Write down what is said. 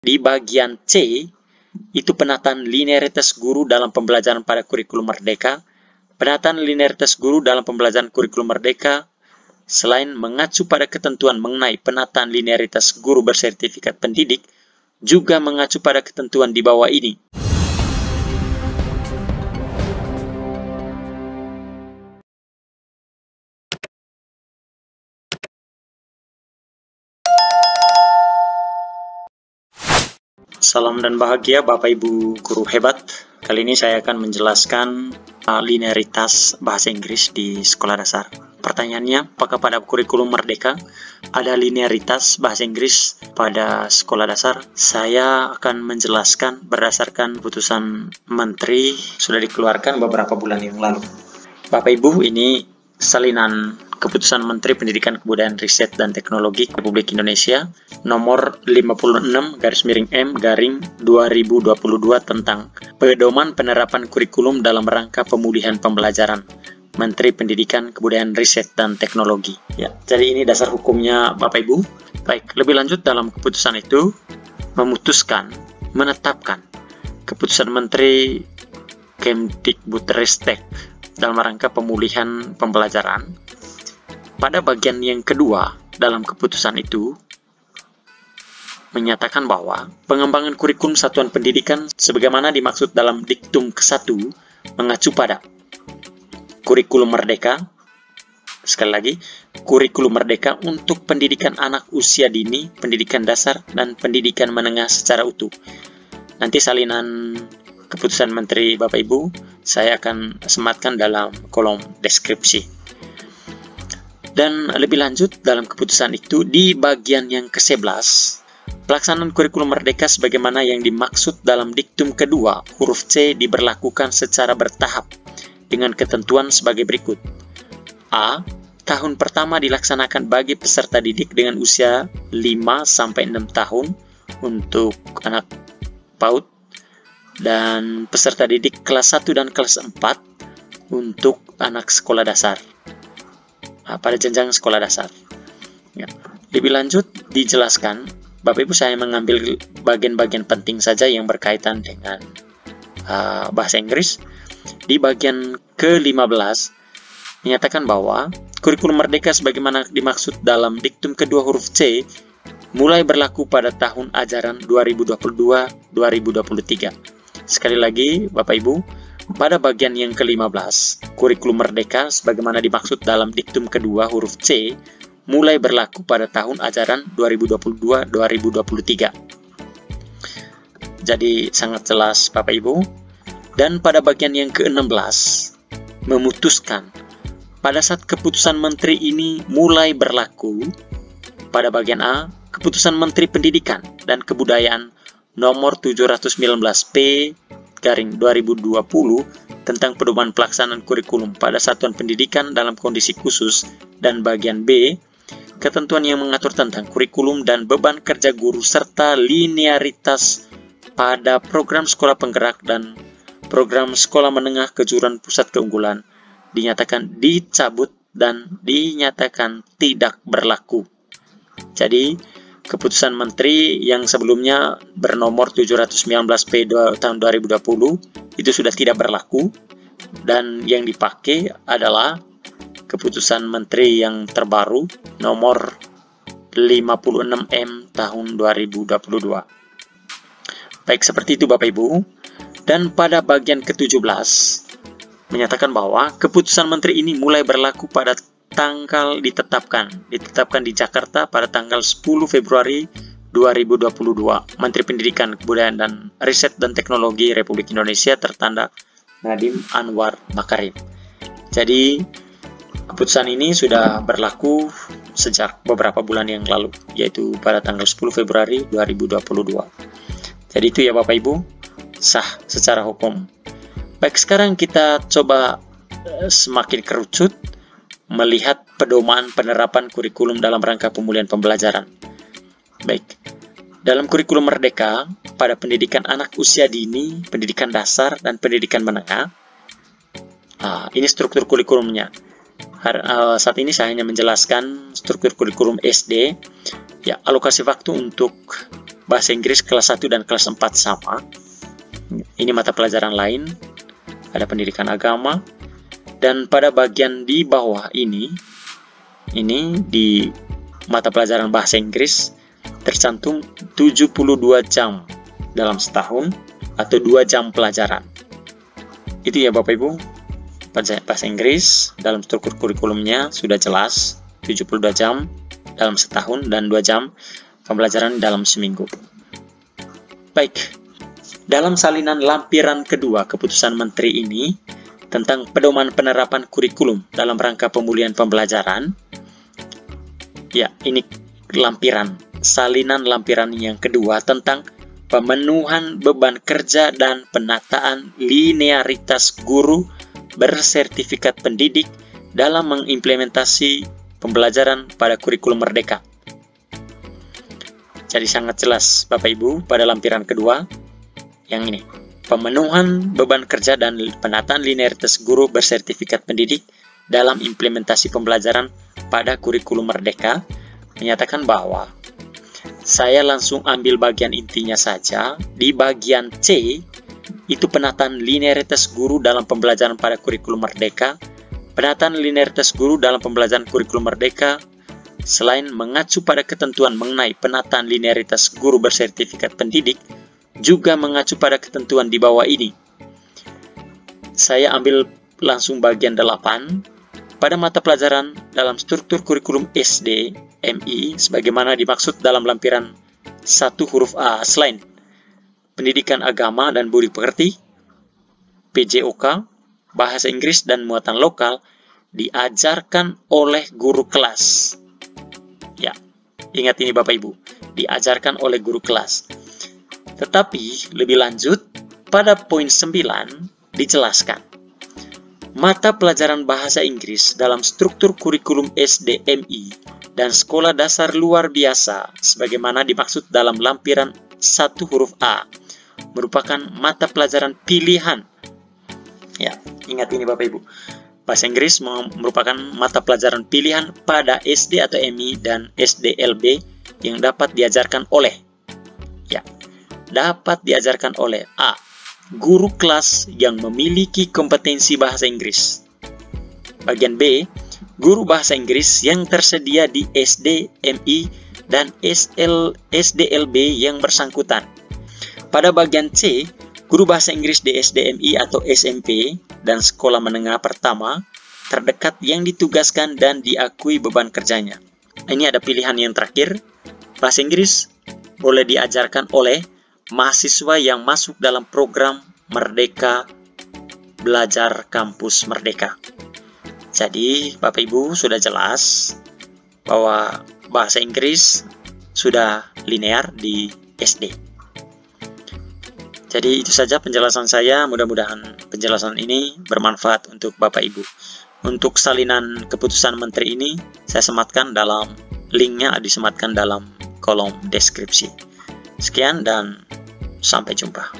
di bagian C, itu penataan linearitas guru dalam pembelajaran pada kurikulum merdeka. Penataan linearitas guru dalam pembelajaran kurikulum merdeka, selain mengacu pada ketentuan mengenai penataan linearitas guru bersertifikat pendidik, juga mengacu pada ketentuan di bawah ini. Salam dan bahagia Bapak Ibu guru hebat. Kali ini saya akan menjelaskan linearitas bahasa Inggris di sekolah dasar. Pertanyaannya, apakah pada kurikulum merdeka ada linearitas bahasa Inggris pada sekolah dasar? Saya akan menjelaskan berdasarkan keputusan Menteri sudah dikeluarkan beberapa bulan yang lalu. Bapak Ibu, ini salinan Keputusan Menteri Pendidikan Kebudayaan Riset dan Teknologi Republik Indonesia nomor 56/M/2022 tentang pedoman penerapan kurikulum dalam rangka pemulihan pembelajaran. Menteri Pendidikan Kebudayaan Riset dan Teknologi. Ya, jadi ini dasar hukumnya Bapak Ibu. Baik, lebih lanjut dalam keputusan itu menetapkan Keputusan Menteri Kemdikbudristek dalam rangka pemulihan pembelajaran. Pada bagian yang kedua dalam keputusan itu menyatakan bahwa pengembangan kurikulum satuan pendidikan sebagaimana dimaksud dalam diktum ke-1 mengacu pada kurikulum merdeka. Sekali lagi, kurikulum merdeka untuk pendidikan anak usia dini, pendidikan dasar, dan pendidikan menengah secara utuh. Nanti salinan keputusan Menteri Bapak Ibu saya akan sematkan dalam kolom deskripsi. Dan lebih lanjut dalam keputusan itu di bagian yang ke-11, pelaksanaan kurikulum merdeka sebagaimana yang dimaksud dalam diktum kedua huruf C diberlakukan secara bertahap dengan ketentuan sebagai berikut. A. Tahun pertama dilaksanakan bagi peserta didik dengan usia 5-6 tahun untuk anak PAUD dan peserta didik kelas 1 dan kelas 4 untuk anak sekolah dasar. Pada jenjang sekolah dasar. Ya. Lebih lanjut dijelaskan, Bapak Ibu saya mengambil bagian-bagian penting saja yang berkaitan dengan bahasa Inggris. Di bagian ke-15 menyatakan bahwa kurikulum merdeka sebagaimana dimaksud dalam diktum kedua huruf C mulai berlaku pada tahun ajaran 2022-2023. Sekali lagi Bapak Ibu, pada bagian yang ke-15, kurikulum merdeka sebagaimana dimaksud dalam diktum kedua huruf C mulai berlaku pada tahun ajaran 2022-2023. Jadi sangat jelas Bapak Ibu. Dan pada bagian yang ke-16 memutuskan pada saat keputusan Menteri ini mulai berlaku, pada bagian A, Keputusan Menteri Pendidikan dan Kebudayaan nomor 719/P/2020 tentang pedoman pelaksanaan kurikulum pada satuan pendidikan dalam kondisi khusus, dan bagian B, ketentuan yang mengatur tentang kurikulum dan beban kerja guru serta linearitas pada program sekolah penggerak dan program sekolah menengah kejuruan pusat keunggulan dinyatakan dicabut dan dinyatakan tidak berlaku. Jadi Keputusan Menteri yang sebelumnya bernomor 719/P tahun 2020 itu sudah tidak berlaku, dan yang dipakai adalah Keputusan Menteri yang terbaru nomor 56M tahun 2022. Baik, seperti itu Bapak Ibu. Dan pada bagian ke-17 menyatakan bahwa Keputusan Menteri ini mulai berlaku pada tanggal ditetapkan di Jakarta pada tanggal 10 Februari 2022. Menteri Pendidikan, Kebudayaan dan Riset dan Teknologi Republik Indonesia tertanda Nadiem Anwar Makarim. Jadi keputusan ini sudah berlaku sejak beberapa bulan yang lalu, yaitu pada tanggal 10 Februari 2022. Jadi itu ya Bapak Ibu, sah secara hukum. Baik, sekarang kita coba semakin kerucut melihat pedoman penerapan kurikulum dalam rangka pemulihan pembelajaran. Baik, dalam kurikulum merdeka pada pendidikan anak usia dini, pendidikan dasar, dan pendidikan menengah, ini struktur kurikulumnya. Saat ini saya hanya menjelaskan struktur kurikulum SD. Ya, alokasi waktu untuk bahasa Inggris kelas 1 dan kelas 4 sama. Ini mata pelajaran lain, ada pendidikan agama. Dan pada bagian di bawah ini di mata pelajaran bahasa Inggris tercantum 72 jam dalam setahun atau 2 jam pelajaran. Itu ya Bapak Ibu, bahasa Inggris dalam struktur kurikulumnya sudah jelas, 72 jam dalam setahun dan 2 jam pembelajaran dalam seminggu. Baik, dalam salinan lampiran kedua keputusan Menteri ini tentang pedoman penerapan kurikulum dalam rangka pemulihan pembelajaran, ya ini salinan lampiran yang kedua tentang pemenuhan beban kerja dan penataan linearitas guru bersertifikat pendidik dalam mengimplementasi pembelajaran pada kurikulum merdeka. Jadi sangat jelas Bapak Ibu pada lampiran kedua yang ini, pemenuhan beban kerja dan penataan linearitas guru bersertifikat pendidik dalam implementasi pembelajaran pada kurikulum merdeka, menyatakan bahwa saya langsung ambil bagian intinya saja. Di bagian C, itu penataan linearitas guru dalam pembelajaran pada kurikulum merdeka. Penataan linearitas guru dalam pembelajaran kurikulum merdeka, selain mengacu pada ketentuan mengenai penataan linearitas guru bersertifikat pendidik, juga mengacu pada ketentuan di bawah ini. Saya ambil langsung bagian 8. Pada mata pelajaran dalam struktur kurikulum SD MI sebagaimana dimaksud dalam lampiran 1 huruf A selain pendidikan agama dan budi pekerti, PJOK, bahasa Inggris dan muatan lokal diajarkan oleh guru kelas. Ya, ingat ini Bapak Ibu, diajarkan oleh guru kelas. Tetapi lebih lanjut pada poin 9 dijelaskan mata pelajaran bahasa Inggris dalam struktur kurikulum SDMI dan sekolah dasar luar biasa sebagaimana dimaksud dalam lampiran 1 huruf A merupakan mata pelajaran pilihan. Ya, ingat ini Bapak Ibu. Bahasa Inggris merupakan mata pelajaran pilihan pada SD atau MI dan SDLB yang dapat diajarkan oleh A. Guru kelas yang memiliki kompetensi bahasa Inggris. Bagian B, guru bahasa Inggris yang tersedia di SD, MI, dan SDLB yang bersangkutan. Pada bagian C, guru bahasa Inggris di SD, MI, atau SMP, dan sekolah menengah pertama terdekat yang ditugaskan dan diakui beban kerjanya. Ini ada pilihan yang terakhir, bahasa Inggris boleh diajarkan oleh mahasiswa yang masuk dalam program Merdeka Belajar Kampus Merdeka. Jadi, Bapak Ibu sudah jelas bahwa bahasa Inggris sudah linear di SD. Jadi, itu saja penjelasan saya. Mudah-mudahan penjelasan ini bermanfaat untuk Bapak Ibu. Untuk salinan keputusan Menteri ini, saya sematkan dalam linknya, disematkan dalam kolom deskripsi. Sekian dan sampai jumpa.